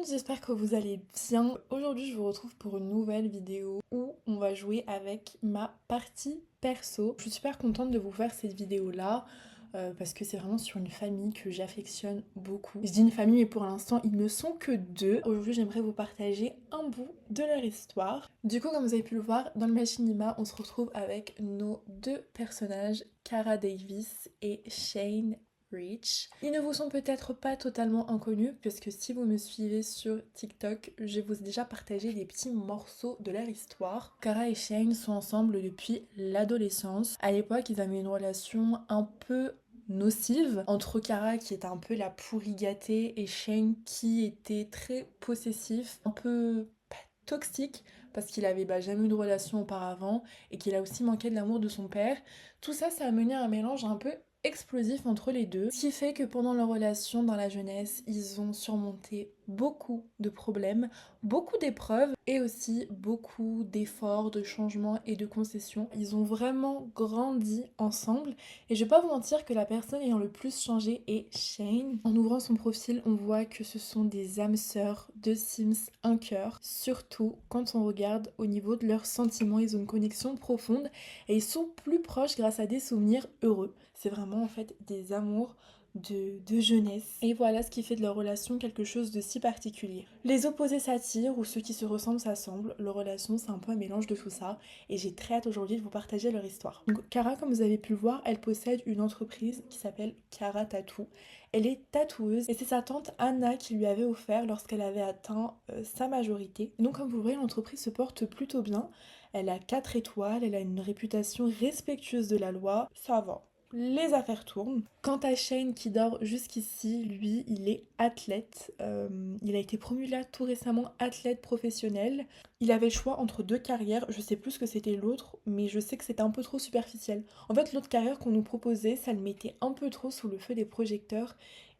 J'espère que vous allez bien. Aujourd'hui, je vous retrouve pour une nouvelle vidéo où on va jouer avec ma partie perso. Je suis super contente de vous faire cette vidéo-là parce que c'est vraiment sur une famille que j'affectionne beaucoup. Je dis une famille, mais pour l'instant, ils ne sont que deux. Aujourd'hui, j'aimerais vous partager un bout de leur histoire. Du coup, comme vous avez pu le voir, dans le machinima, on se retrouve avec nos deux personnages, Cara Davis et Shane Rich. Ils ne vous sont peut-être pas totalement inconnus, puisque si vous me suivez sur TikTok, je vous ai déjà partagé des petits morceaux de leur histoire. Cara et Shane sont ensemble depuis l'adolescence. À l'époque, ils avaient une relation un peu nocive entre Cara qui était un peu la pourrie gâtée et Shane qui était très possessif, un peu toxique parce qu'il avait jamais eu de relation auparavant et qu'il a aussi manqué de l'amour de son père. Tout ça, ça a mené à un mélange un peu explosif entre les deux, ce qui fait que pendant leur relation dans la jeunesse, ils ont surmonté beaucoup de problèmes, beaucoup d'épreuves et aussi beaucoup d'efforts, de changements et de concessions. Ils ont vraiment grandi ensemble et je vais pas vous mentir que la personne ayant le plus changé est Shane. En ouvrant son profil, on voit que ce sont des âmes sœurs, deux Sims, un cœur. Surtout quand on regarde au niveau de leurs sentiments, ils ont une connexion profonde et ils sont plus proches grâce à des souvenirs heureux. C'est vraiment en fait des amours de jeunesse. Et voilà ce qui fait de leur relation quelque chose de si particulier. Les opposés s'attirent ou ceux qui se ressemblent s'assemblent. Leur relation, c'est un peu un mélange de tout ça. Et j'ai très hâte aujourd'hui de vous partager leur histoire. Donc Cara, comme vous avez pu le voir, elle possède une entreprise qui s'appelle Cara Tattoo. Elle est tatoueuse et c'est sa tante Anna qui lui avait offert lorsqu'elle avait atteint sa majorité. Donc comme vous le voyez, l'entreprise se porte plutôt bien. Elle a 4 étoiles, elle a une réputation respectueuse de la loi. Ça va. Les affaires tournent. Quant à Shane qui dort jusqu'ici, lui, il est athlète. Il a été promu là tout récemment athlète professionnel. Il avait le choix entre deux carrières. Je sais plus ce que c'était l'autre, mais je sais que c'était un peu trop superficiel. En fait, l'autre carrière qu'on nous proposait, ça le mettait un peu trop sous le feu des projecteurs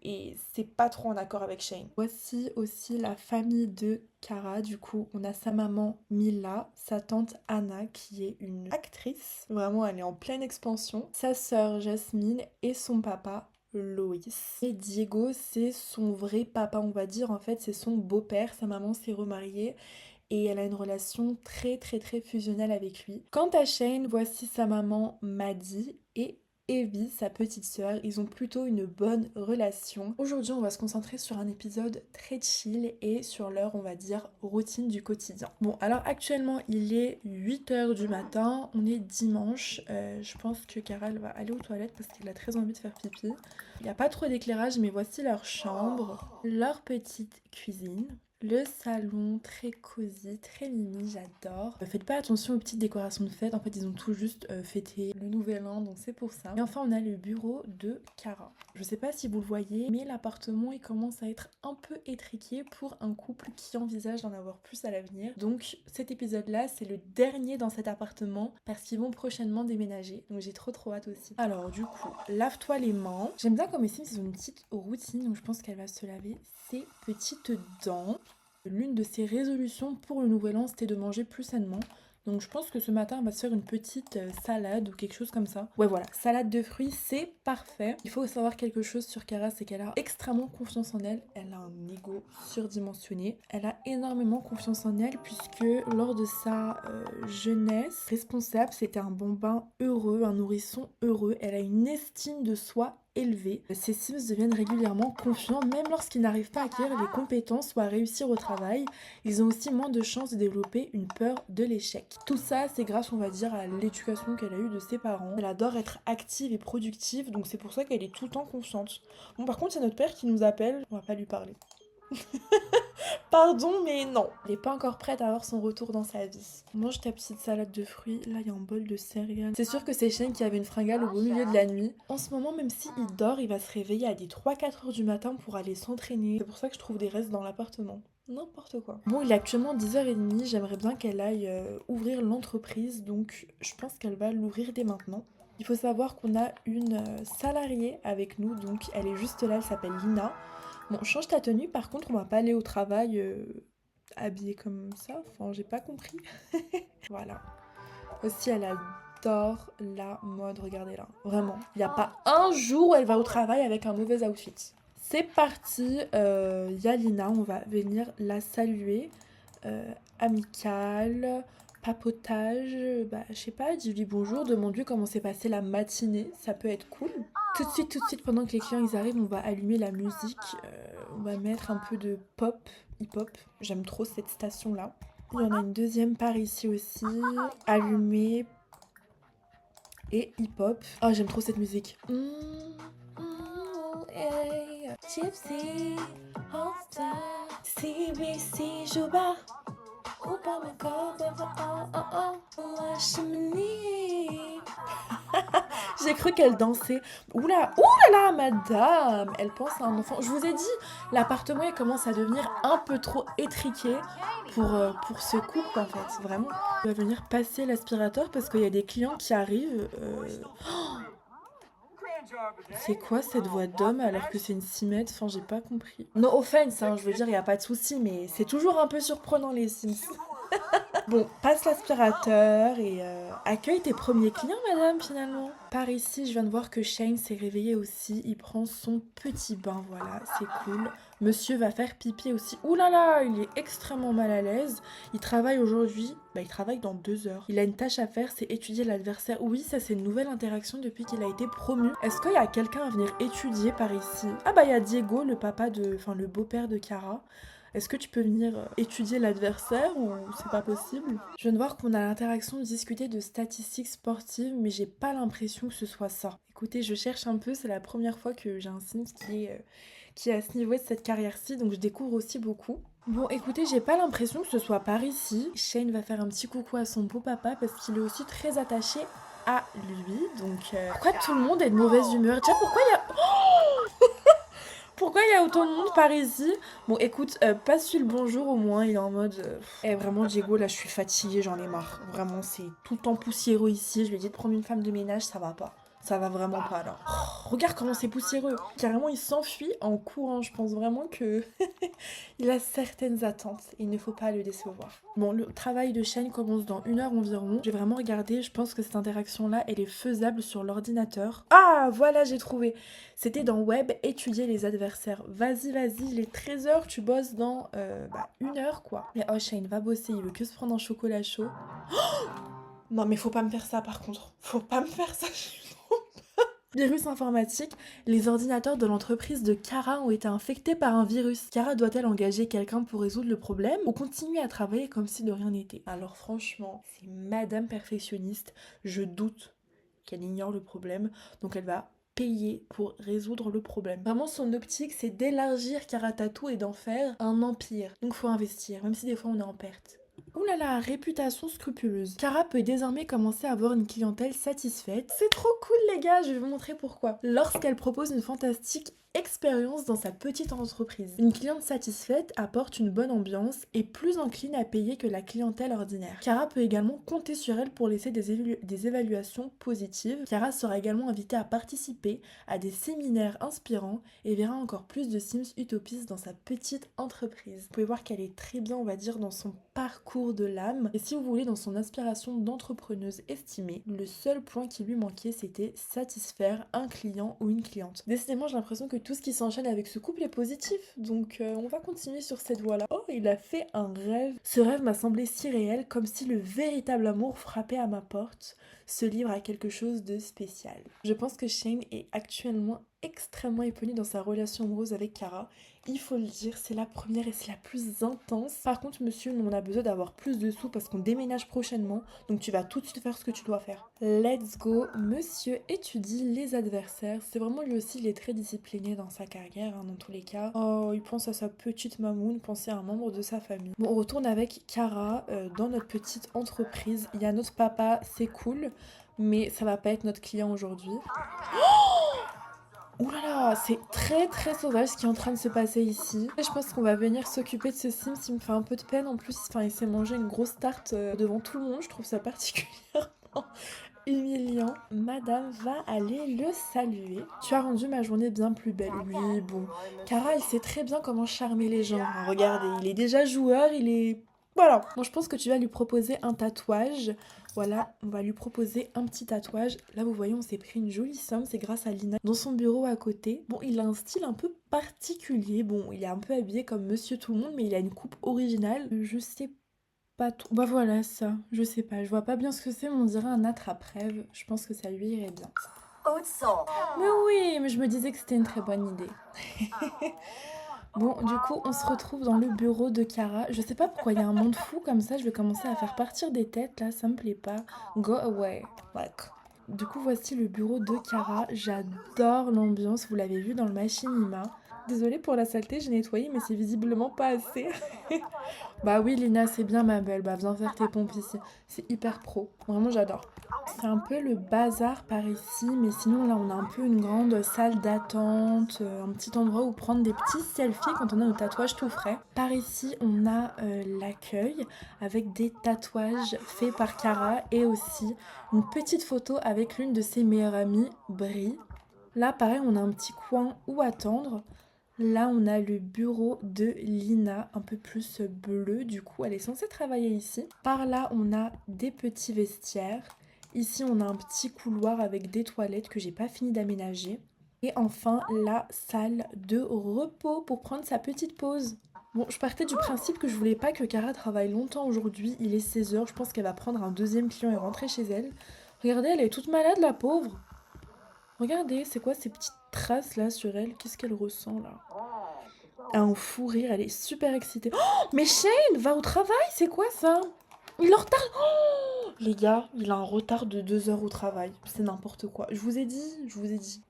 et c'est pas trop en accord avec Shane. Voici aussi la famille de Cara. Du coup, on a sa maman Mila, sa tante Anna qui est une actrice. Vraiment, elle est en pleine expansion. Sa sœur Jasmine et son papa Loïs. Et Diego, c'est son vrai papa, on va dire. En fait, c'est son beau-père. Sa maman s'est remariée et elle a une relation très fusionnelle avec lui. Quant à Shane, voici sa maman Maddie et Evie, sa petite sœur. Ils ont plutôt une bonne relation. Aujourd'hui, on va se concentrer sur un épisode très chill et sur leur, on va dire, routine du quotidien. Bon, alors actuellement, il est 8h du matin. On est dimanche. Je pense que Carole va aller aux toilettes parce qu'elle a très envie de faire pipi. Il n'y a pas trop d'éclairage, mais voici leur chambre, leur petite cuisine. Le salon, très cosy, très mimi, j'adore. Faites pas attention aux petites décorations de fête, en fait ils ont tout juste fêté le nouvel an, donc c'est pour ça. Et enfin on a le bureau de Cara. Je sais pas si vous le voyez, mais l'appartement il commence à être un peu étriqué pour un couple qui envisage d'en avoir plus à l'avenir. Donc cet épisode là c'est le dernier dans cet appartement parce qu'ils vont prochainement déménager, donc j'ai trop hâte aussi. Alors du coup, lave-toi les mains. J'aime bien comme ici ils ont une petite routine, donc je pense qu'elle va se laver ses petites dents. L'une de ses résolutions pour le nouvel an, c'était de manger plus sainement. Donc je pense que ce matin, on va se faire une petite salade ou quelque chose comme ça. Ouais voilà, salade de fruits, c'est parfait. Il faut savoir quelque chose sur Cara, c'est qu'elle a extrêmement confiance en elle. Elle a un ego surdimensionné. Elle a énormément confiance en elle puisque lors de sa jeunesse, responsable, c'était un bambin heureux, un nourrisson heureux. Elle a une estime de soi élevée. Ces Sims deviennent régulièrement confiants même lorsqu'ils n'arrivent pas à acquérir les compétences ou à réussir au travail. Ils ont aussi moins de chances de développer une peur de l'échec. Tout ça, c'est grâce, on va dire, à l'éducation qu'elle a eue de ses parents. Elle adore être active et productive, donc c'est pour ça qu'elle est tout le temps confiante. Bon, par contre, il y a notre père qui nous appelle. On va pas lui parler. Pardon, mais non. Elle n'est pas encore prête à avoir son retour dans sa vie. Mange ta petite salade de fruits. Là, il y a un bol de céréales. C'est sûr que c'est Shane qui avait une fringale au beau milieu de la nuit. En ce moment, même s'il dort, il va se réveiller à des 3-4 heures du matin pour aller s'entraîner. C'est pour ça que je trouve des restes dans l'appartement. N'importe quoi. Bon, il est actuellement 10h30. J'aimerais bien qu'elle aille ouvrir l'entreprise. Donc, je pense qu'elle va l'ouvrir dès maintenant. Il faut savoir qu'on a une salariée avec nous, donc elle est juste là, elle s'appelle Lina. Bon, change ta tenue, par contre, on va pas aller au travail habillée comme ça, enfin, j'ai pas compris. Voilà. Aussi, elle adore la mode, regardez là. Vraiment, il n'y a pas un jour où elle va au travail avec un mauvais outfit. C'est parti, y a Lina, on va venir la saluer. Amical, papotage, bah je sais pas, dis-lui bonjour, demande-lui comment s'est passée la matinée, ça peut être cool. Tout de suite, pendant que les clients ils arrivent, on va allumer la musique, on va mettre un peu de pop, hip-hop, j'aime trop cette station-là. Il y en a une deuxième par ici aussi, allumée et hip-hop. Oh, j'aime trop cette musique. Hey, Gypsy, All-Star, CBC, Joba. J'ai cru qu'elle dansait. Oula, oulala, madame. Elle pense à un enfant. Je vous ai dit, l'appartement il commence à devenir un peu trop étriqué pour ce couple en fait, vraiment. On va venir passer l'aspirateur parce qu'il y a des clients qui arrivent. C'est quoi cette voix d'homme alors que c'est une cimette? Enfin, j'ai pas compris. No offense, hein, je veux dire, il y a pas de souci, mais c'est toujours un peu surprenant les Sims. Bon, passe l'aspirateur et accueille tes premiers clients, madame, finalement. Par ici, je viens de voir que Shane s'est réveillé aussi. Il prend son petit bain, voilà, c'est cool. Monsieur va faire pipi aussi. Ouh là là, il est extrêmement mal à l'aise. Il travaille aujourd'hui, bah il travaille dans 2 heures. Il a une tâche à faire, c'est étudier l'adversaire. Oui, ça c'est une nouvelle interaction depuis qu'il a été promu. Est-ce qu'il y a quelqu'un à venir étudier par ici? Ah bah il y a Diego, le papa de, enfin le beau-père de Cara. Est-ce que tu peux venir étudier l'adversaire ou c'est pas possible? Je viens de voir qu'on a l'interaction de discuter de statistiques sportives, mais j'ai pas l'impression que ce soit ça. Écoutez, je cherche un peu, c'est la première fois que j'ai un Sims qui est à ce niveau de cette carrière-ci, donc je découvre aussi beaucoup. Bon, écoutez, j'ai pas l'impression que ce soit par ici. Shane va faire un petit coucou à son beau papa parce qu'il est aussi très attaché à lui, donc... Pourquoi tout le monde est de mauvaise humeur? Déjà, pourquoi il y a... Pourquoi il y a autant de monde par ici? Bon, écoute, passe-lui le bonjour au moins, il est en mode... vraiment, Diego, là, je suis fatiguée, j'en ai marre. Vraiment, c'est tout le temps poussiéreux ici. Je lui ai dit de prendre une femme de ménage, ça va pas. Ça va vraiment pas, là. Oh, regarde comment c'est poussiéreux. Carrément, il s'enfuit en courant. Je pense vraiment que il a certaines attentes. Il ne faut pas le décevoir. Bon, le travail de Shane commence dans 1 heure environ. J'ai vraiment regardé. Je pense que cette interaction-là, elle est faisable sur l'ordinateur. Ah, voilà, j'ai trouvé. C'était dans Web, étudier les adversaires. Vas-y, il est 13 h, tu bosses dans 1 heure, quoi. Mais oh, Shane va bosser, il veut que se prendre un chocolat chaud. Oh, non, mais faut pas me faire ça, par contre. Faut pas me faire ça, Virus informatique, les ordinateurs de l'entreprise de Cara ont été infectés par un virus. Cara doit-elle engager quelqu'un pour résoudre le problème ou continuer à travailler comme si de rien n'était? Alors franchement, c'est Madame Perfectionniste, je doute qu'elle ignore le problème, donc elle va payer pour résoudre le problème. Vraiment, son optique, c'est d'élargir Karatatou et d'en faire un empire. Donc faut investir, même si des fois on est en perte. Ouh là là, réputation scrupuleuse. Cara peut désormais commencer à avoir une clientèle satisfaite. C'est trop cool les gars, je vais vous montrer pourquoi. Lorsqu'elle propose une fantastique expérience dans sa petite entreprise. Une cliente satisfaite apporte une bonne ambiance et plus encline à payer que la clientèle ordinaire. Cara peut également compter sur elle pour laisser des évaluations positives. Cara sera également invitée à participer à des séminaires inspirants et verra encore plus de Sims utopistes dans sa petite entreprise. Vous pouvez voir qu'elle est très bien, on va dire, dans son parcours de l'âme. Et si vous voulez, dans son aspiration d'entrepreneuse estimée, le seul point qui lui manquait, c'était satisfaire un client ou une cliente. Décidément, j'ai l'impression que tout ce qui s'enchaîne avec ce couple est positif, donc on va continuer sur cette voie-là. Oh, il a fait un rêve. Ce rêve m'a semblé si réel, comme si le véritable amour frappait à ma porte. Ce livre a quelque chose de spécial. Je pense que Shane est actuellement extrêmement épanoui dans sa relation amoureuse avec Cara. Il faut le dire, c'est la première et c'est la plus intense. Par contre, monsieur, nous on a besoin d'avoir plus de sous parce qu'on déménage prochainement. Donc tu vas tout de suite faire ce que tu dois faire. Let's go. Monsieur étudie les adversaires. C'est vraiment lui aussi, il est très discipliné dans sa carrière, hein, dans tous les cas. Oh, il pense à sa petite mamoune, pensez à un membre de sa famille. Bon, on retourne avec Cara dans notre petite entreprise. Il y a notre papa, c'est cool, mais ça va pas être notre client aujourd'hui. Ouh là là, c'est très très sauvage ce qui est en train de se passer ici. Je pense qu'on va venir s'occuper de ce Sims, il me fait un peu de peine en plus. Enfin, il s'est mangé une grosse tarte devant tout le monde, je trouve ça particulièrement humiliant. Madame va aller le saluer. Tu as rendu ma journée bien plus belle. Oui, bon. Cara, il sait très bien comment charmer les gens. Hein. Regardez, il est déjà joueur, il est... Voilà. Bon, je pense que tu vas lui proposer un tatouage. Voilà, on va lui proposer un petit tatouage. Là, vous voyez, on s'est pris une jolie somme. C'est grâce à Lina. Dans son bureau à côté. Bon, il a un style un peu particulier. Bon, il est un peu habillé comme Monsieur Tout-le-Monde, mais il a une coupe originale. Je sais pas trop. Bah voilà, ça. Je sais pas. Je vois pas bien ce que c'est, mais on dirait un attrape-rêve. Je pense que ça lui irait bien. Mais oui, mais je me disais que c'était une très bonne idée. Bon, du coup, on se retrouve dans le bureau de Cara. Je sais pas pourquoi il y a un monde fou comme ça. Je vais commencer à faire partir des têtes là. Ça me plaît pas. Go away. Like. Du coup, voici le bureau de Cara. J'adore l'ambiance. Vous l'avez vu dans le machinima. Désolée pour la saleté, j'ai nettoyé, mais c'est visiblement pas assez. Bah oui, Lina, c'est bien ma belle. Bah viens faire tes pompes ici. C'est hyper pro. Vraiment, j'adore. C'est un peu le bazar par ici, mais sinon là on a un peu une grande salle d'attente, un petit endroit où prendre des petits selfies quand on a nos tatouages tout frais. Par ici on a l'accueil avec des tatouages faits par Cara et aussi une petite photo avec l'une de ses meilleures amies, Brie. Là pareil on a un petit coin où attendre. Là, on a le bureau de Lina, un peu plus bleu, du coup, elle est censée travailler ici. Par là, on a des petits vestiaires. Ici, on a un petit couloir avec des toilettes que j'ai pas fini d'aménager. Et enfin, la salle de repos pour prendre sa petite pause. Bon, je partais du principe que je voulais pas que Cara travaille longtemps aujourd'hui. Il est 16 h, je pense qu'elle va prendre un deuxième client et rentrer chez elle. Regardez, elle est toute malade, la pauvre. Regardez, c'est quoi ces petites traces là sur elle? Qu'est-ce qu'elle ressent là? Un fou rire, elle est super excitée. Oh, mais Shane, va au travail, c'est quoi ça? Il est en retard. Oh, les gars, il a un retard de 2 heures au travail. C'est n'importe quoi. Je vous ai dit, je vous ai dit.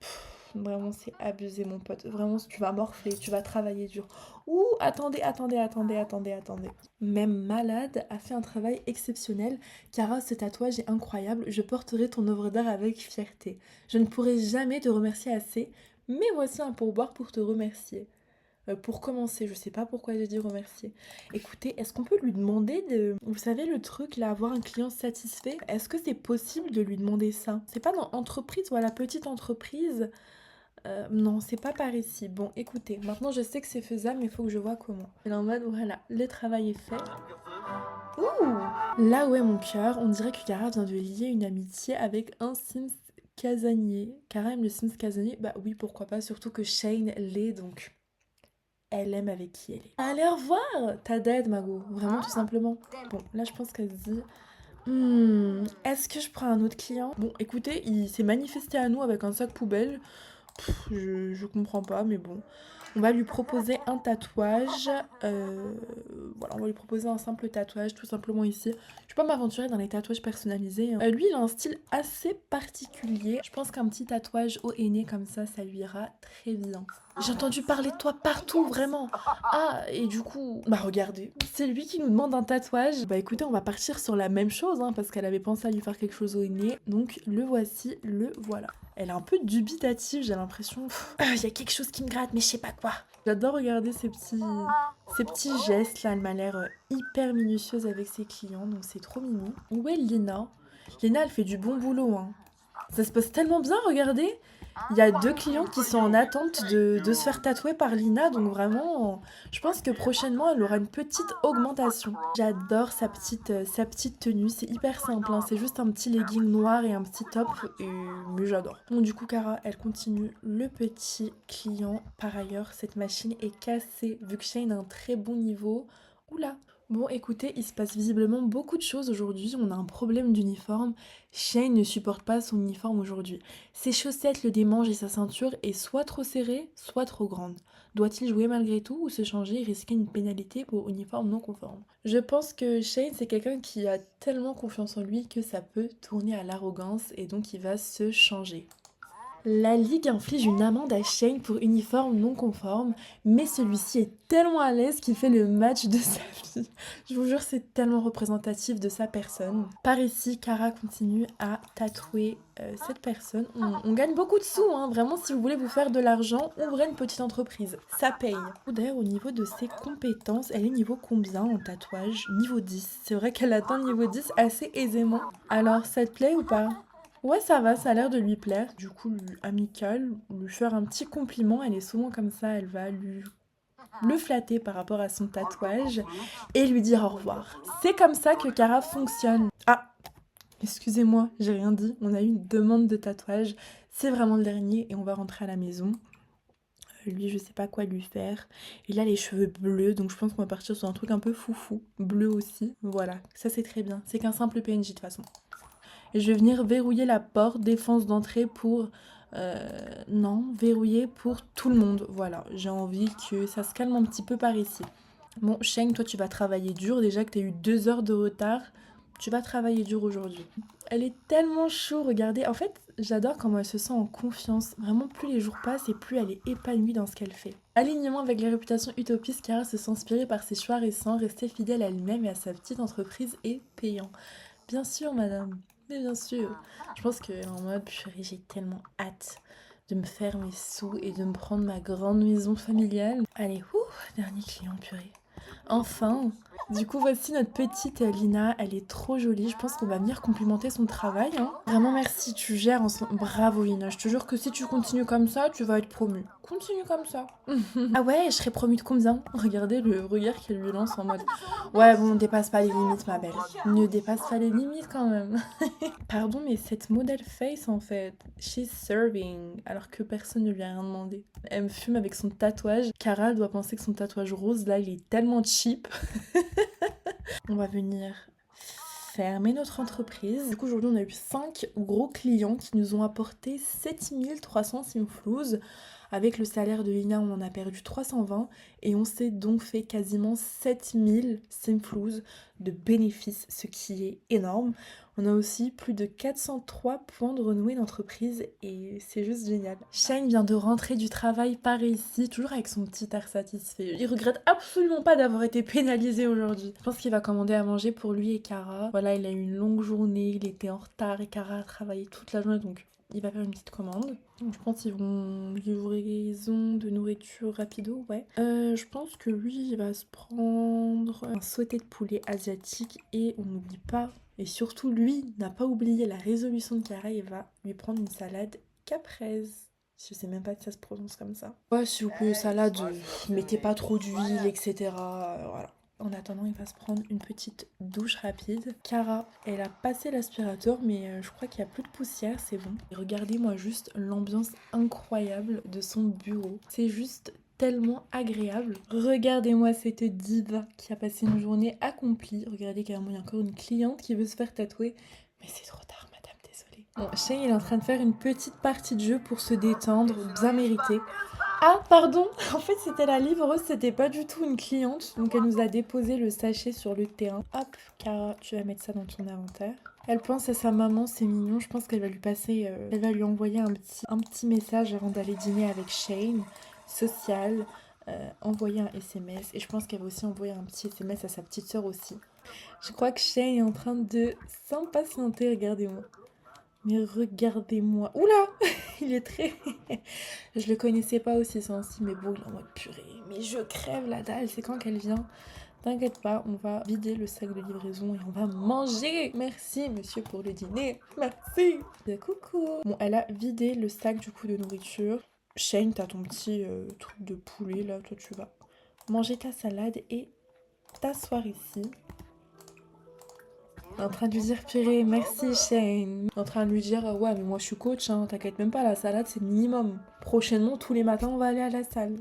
Vraiment, c'est abusé, mon pote. Vraiment, tu vas morfler, tu vas travailler dur. Ouh, attendez. Même malade a fait un travail exceptionnel. Cara, ce tatouage est incroyable. Je porterai ton œuvre d'art avec fierté. Je ne pourrai jamais te remercier assez, mais voici un pourboire pour te remercier. Pour commencer, je sais pas pourquoi j'ai dit remercier. Écoutez, est-ce qu'on peut lui demander de... Vous savez le truc là, avoir un client satisfait? Est-ce que c'est possible de lui demander ça? C'est pas dans entreprise ou à la petite entreprise? Non, c'est pas par ici. Bon, écoutez, maintenant je sais que c'est faisable, mais il faut que je vois comment. Elle est en mode, voilà, le travail est fait. Ouh! Là où est mon cœur, on dirait que Cara vient de lier une amitié avec un Sims casanier. Cara aime le Sims casanier? Bah oui, pourquoi pas, surtout que Shane l'est, donc... Elle aime avec qui elle est. Allez, au revoir! Ta dette, Mago. Vraiment, tout simplement. Bon, là, je pense qu'elle se dit... Est-ce que je prends un autre client? Bon, écoutez, il s'est manifesté à nous avec un sac poubelle. Je comprends pas, mais bon. On va lui proposer un tatouage. Voilà, on va lui proposer un simple tatouage, tout simplement ici. Je vais pas m'aventurer dans les tatouages personnalisés. Hein. Lui, il a un style assez particulier. Je pense qu'un petit tatouage au henné comme ça lui ira très bien. J'ai entendu parler de toi partout, vraiment. Ah, et du coup, bah regardez, c'est lui qui nous demande un tatouage. Bah écoutez, on va partir sur la même chose, hein, parce qu'elle avait pensé à lui faire quelque chose au nez. Donc le voici, le voilà. Elle est un peu dubitative, j'ai l'impression. Il y a quelque chose qui me gratte, mais je sais pas quoi. J'adore regarder ces petits gestes là. Elle m'a l'air hyper minutieuse avec ses clients, donc c'est trop mignon. Où est Lina? Lina, elle fait du bon boulot, hein. Ça se passe tellement bien, regardez. Il y a 2 clients qui sont en attente de se faire tatouer par Lina, donc vraiment, je pense que prochainement, elle aura une petite augmentation. J'adore sa petite tenue, c'est hyper simple, hein. C'est juste un petit legging noir et un petit top, mais j'adore. Bon, du coup, Cara, elle continue le petit client. Par ailleurs, cette machine est cassée, vu que Shane a un très bon niveau. Oula! Bon, écoutez, il se passe visiblement beaucoup de choses aujourd'hui. On a un problème d'uniforme. Shane ne supporte pas son uniforme aujourd'hui. Ses chaussettes, le démange et sa ceinture est soit trop serrée, soit trop grande. Doit-il jouer malgré tout ou se changer et risquer une pénalité pour uniforme non conforme? Je pense que Shane, c'est quelqu'un qui a tellement confiance en lui que ça peut tourner à l'arrogance et donc il va se changer. La Ligue inflige une amende à Shane pour uniforme non conforme, mais celui-ci est tellement à l'aise qu'il fait le match de sa vie. Je vous jure, c'est tellement représentatif de sa personne. Par ici, Cara continue à tatouer cette personne. On gagne beaucoup de sous, hein. Vraiment, si vous voulez vous faire de l'argent, ouvrez une petite entreprise. Ça paye. D'ailleurs, au niveau de ses compétences, elle est niveau combien en tatouage? Niveau 10. C'est vrai qu'elle atteint niveau 10 assez aisément. Alors, ça te plaît ou pas? Ouais, ça va, ça a l'air de lui plaire. Du coup, amical, lui faire un petit compliment. Elle est souvent comme ça, elle va le flatter par rapport à son tatouage et lui dire au revoir. C'est comme ça que Cara fonctionne. Ah, excusez-moi, j'ai rien dit. On a eu une demande de tatouage. C'est vraiment le dernier et on va rentrer à la maison. Lui, je sais pas quoi lui faire. Il a les cheveux bleus, donc je pense qu'on va partir sur un truc un peu foufou. Bleu aussi. Voilà, ça c'est très bien. C'est qu'un simple PNJ de toute façon. Et je vais venir verrouiller la porte, défense d'entrée pour... non, verrouiller pour tout le monde. Voilà, j'ai envie que ça se calme un petit peu par ici. Bon, Sheng, toi tu vas travailler dur. Déjà que tu as eu 2 heures de retard, tu vas travailler dur aujourd'hui. Elle est tellement chou, regardez. En fait, j'adore comment elle se sent en confiance. Vraiment, plus les jours passent et plus elle est épanouie dans ce qu'elle fait. Alignement avec les réputations utopistes, Cara se sent inspirée par ses choix récents. Rester fidèle à elle-même et à sa petite entreprise est payant. Bien sûr, madame. Mais bien sûr. Je pense que en mode purée, j'ai tellement hâte de me faire mes sous et de me prendre ma grande maison familiale. Allez, dernier client, purée. Enfin, du coup, voici notre petite Lina. Elle est trop jolie. Je pense qu'on va venir complimenter son travail. Hein. Vraiment, merci. Tu gères en ce... Bravo, Lina. Je te jure que si tu continues comme ça, tu vas être promue. Continue comme ça. Ah ouais, je serais promue de combien? Regardez le regard qu'elle lui lance en mode ouais, bon, dépasse pas les limites, ma belle. Ne dépasse pas les limites quand même. Pardon, mais cette model face en fait, she's serving, alors que personne ne lui a rien demandé. Elle me fume avec son tatouage. Cara doit penser que son tatouage rose, là, il est tellement cheap. On va venir fermer notre entreprise. Du coup, aujourd'hui, on a eu 5 gros clients qui nous ont apporté 7300 simflouz. Avec le salaire de Lina, on en a perdu 320 et on s'est donc fait quasiment 7000 simflouz de bénéfices, ce qui est énorme. On a aussi plus de 403 points de renouée d'entreprise et c'est juste génial. Shane vient de rentrer du travail par ici, toujours avec son petit air satisfait. Il regrette absolument pas d'avoir été pénalisé aujourd'hui. Je pense qu'il va commander à manger pour lui et Cara. Voilà, il a eu une longue journée, il était en retard et Cara a travaillé toute la journée, donc il va faire une petite commande. Donc, je pense qu'ils vont livraison de nourriture rapido, ouais. Je pense que lui, il va se prendre un sauté de poulet asiatique et on n'oublie pas, et surtout lui n'a pas oublié la résolution de Cara, il va lui prendre une salade caprese. Je sais même pas si ça se prononce comme ça. Ouais, s'il vous plaît, salade, mettez pas trop d'huile, etc. Voilà. En attendant, il va se prendre une petite douche rapide. Cara, elle a passé l'aspirateur, mais je crois qu'il n'y a plus de poussière, c'est bon. Et regardez-moi juste l'ambiance incroyable de son bureau. C'est juste tellement agréable. Regardez-moi cette diva qui a passé une journée accomplie. Regardez carrément, il y a encore une cliente qui veut se faire tatouer. Mais c'est trop tard, madame, désolée. Bon, Shane, il est en train de faire une petite partie de jeu pour se détendre, bien mérité. Ah, pardon, en fait c'était la livreuse, c'était pas du tout une cliente, donc elle nous a déposé le sachet sur le terrain. Hop, Cara, tu vas mettre ça dans ton inventaire. Elle pense à sa maman, c'est mignon, je pense qu'elle va lui passer, elle va lui envoyer un petit message avant d'aller dîner avec Shane, social, envoyer un SMS, et je pense qu'elle va aussi envoyer un petit SMS à sa petite sœur aussi. Je crois que Shane est en train de s'impatienter, regardez-moi. Mais regardez-moi. Oula, il est très... Je le connaissais pas aussi sensible, mais bon, il est en mode purée. Mais je crève la dalle, c'est quand qu'elle vient? T'inquiète pas, on va vider le sac de livraison et on va manger. Merci, monsieur, pour le dîner. Merci. Coucou. Bon, elle a vidé le sac du coup de nourriture. Shane, t'as ton petit truc de poulet là. Toi, tu vas manger ta salade et t'asseoir ici. En train de lui dire purée, merci Shane. En train de lui dire ouais mais moi je suis coach, hein, t'inquiète même pas, la salade c'est le minimum. Prochainement tous les matins on va aller à la salle.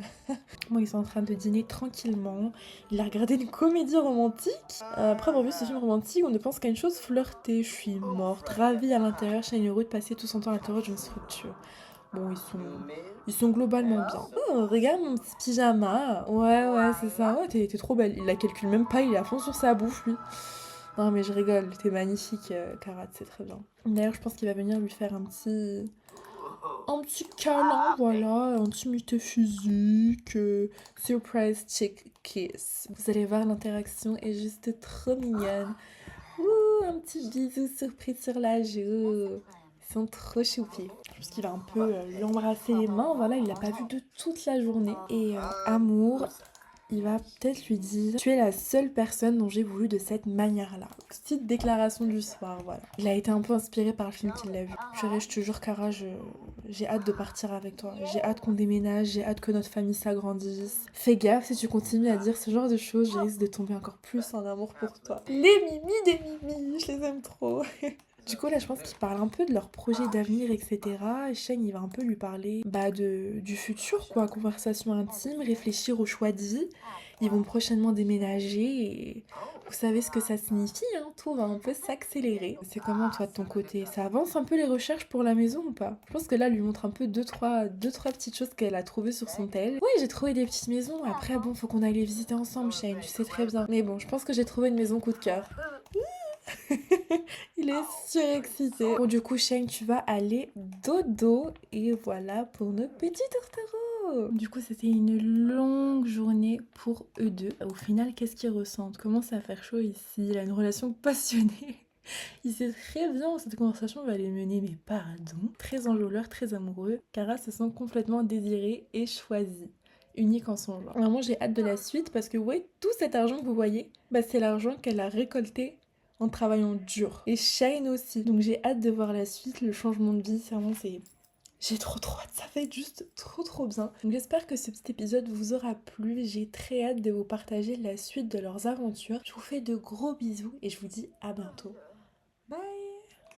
Bon, ils sont en train de dîner tranquillement. Il a regardé une comédie romantique. Après avoir vu ce film romantique, on ne pense qu'à une chose, flirter. Je suis morte, ravie à l'intérieur. Shane est heureux de passer tout son temps à l'intérieur d'une structure. Bon, ils sont globalement bien. Oh, regarde mon petit pyjama. Ouais, c'est ça. Ouais, t'es trop belle. Il la calcule même pas, il est à fond sur sa bouffe, lui. Non, mais je rigole, t'es magnifique, Karat, c'est très bien. D'ailleurs, je pense qu'il va venir lui faire un petit câlin, voilà, intimité physique, surprise chick kiss. Vous allez voir, l'interaction est juste trop mignonne. Ouh, un petit bisou surprise sur la joue. Ils sont trop choupis. Je pense qu'il va un peu lui embrasser les mains, voilà, il l'a pas vu de toute la journée. Et amour, il va peut-être lui dire: tu es la seule personne dont j'ai voulu de cette manière-là. Petite déclaration du soir, voilà. Il a été un peu inspiré par le film qu'il a vu. Purée, je te jure, Cara, j'ai hâte de partir avec toi. J'ai hâte qu'on déménage, j'ai hâte que notre famille s'agrandisse. Fais gaffe, si tu continues à dire ce genre de choses, je risque de tomber encore plus en amour pour toi. Les Mimi des Mimi, je les aime trop. Du coup, là, je pense qu'ils parlent un peu de leur projet d'avenir, etc. Et Shane, il va un peu lui parler du futur, quoi. Conversation intime, réfléchir au choix de vie. Ils vont prochainement déménager et vous savez ce que ça signifie, hein. Tout va un peu s'accélérer. C'est comment, toi, de ton côté? Ça avance un peu les recherches pour la maison ou pas? Je pense que là, elle lui montre un peu deux, trois petites choses qu'elle a trouvées sur son tel. Oui, j'ai trouvé des petites maisons. Après, bon, faut qu'on aille les visiter ensemble, Shane. Tu sais très bien. Mais bon, je pense que j'ai trouvé une maison coup de cœur. Il est surexcité. Bon, du coup, Shane, tu vas aller dodo. Et voilà pour nos petits tourtereaux. Du coup, c'était une longue journée pour eux deux. Au final, qu'est-ce qu'ils ressentent? Commence à faire chaud ici. Il a une relation passionnée. Il sait très bien où cette conversation va les mener, mais pardon. Très enjôleur, très amoureux. Cara se sent complètement désirée et choisie. Unique en son genre. Vraiment, j'ai hâte de la suite parce que, ouais, tout cet argent que vous voyez, bah, c'est l'argent qu'elle a récolté en travaillant dur. Et Shane aussi. Donc j'ai hâte de voir la suite, le changement de vie, c'est... J'ai trop hâte, ça va être juste trop bien. Donc j'espère que ce petit épisode vous aura plu, j'ai très hâte de vous partager la suite de leurs aventures. Je vous fais de gros bisous et je vous dis à bientôt.